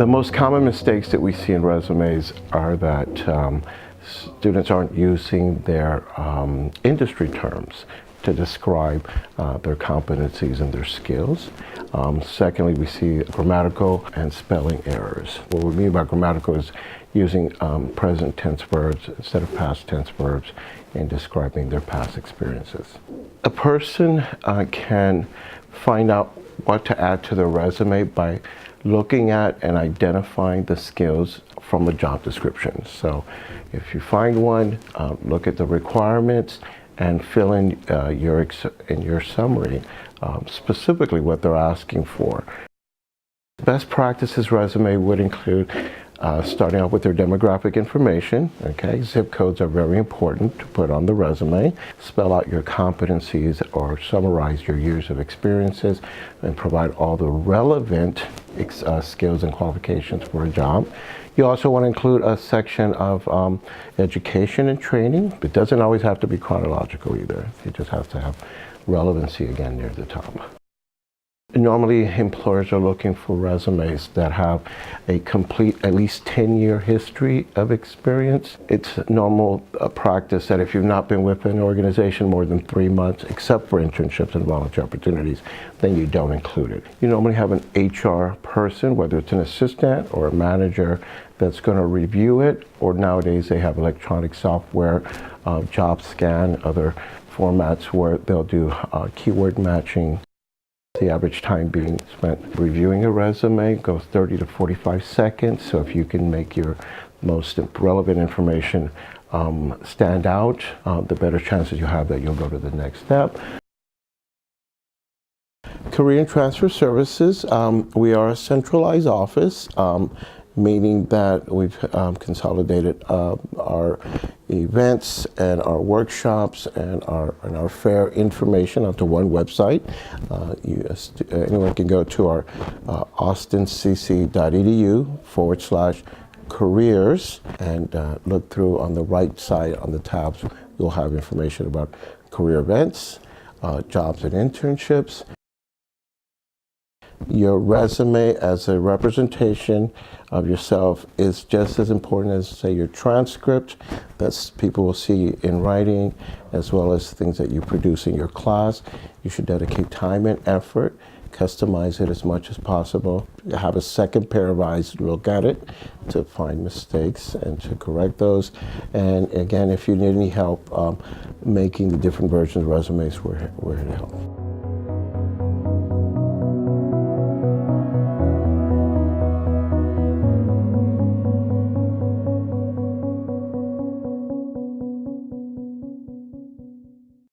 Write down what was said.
The most common mistakes that we see in resumes are that students aren't using their industry terms to describe their competencies and their skills. Secondly, we see grammatical and spelling errors. What we mean by grammatical is using present tense verbs instead of past tense verbs in describing their past experiences. A person can find out what to add to their resume by looking at and identifying the skills from a job description. So if you find one, look at the requirements and fill in your summary specifically what they're asking for. Best practices resume would include starting off with their demographic information. Okay, zip codes are very important to put on the resume. Spell out your competencies or summarize your years of experiences and provide all the relevant skills and qualifications for a job. You also want to include a section of education and training. It doesn't always have to be chronological either. It just has to have relevancy again near the top. Normally, employers are looking for resumes that have a complete, at least 10-year history of experience. It's normal practice that if you've not been with an organization more than 3 months, except for internships and volunteer opportunities, then you don't include it. You normally have an HR person, whether it's an assistant or a manager, that's going to review it, or nowadays they have electronic software, job scan, other formats where they'll do keyword matching. The average time being spent reviewing a resume goes 30 to 45 seconds. So if you can make your most relevant information stand out, the better chances you have that you'll go to the next step. Career and Transfer Services, we are a centralized office, meaning that we've consolidated our events and our workshops and our fair information onto one website. Anyone can go to our austincc.edu/careers and look through on the right side on the tabs. You'll have information about career events, jobs and internships. Your resume as a representation of yourself is just as important as, say, your transcript that people will see in writing, as well as things that you produce in your class. You should dedicate time and effort, customize it as much as possible, have a second pair of eyes to look at it to find mistakes and to correct those. And again, if you need any help making the different versions of resumes, we're here to help.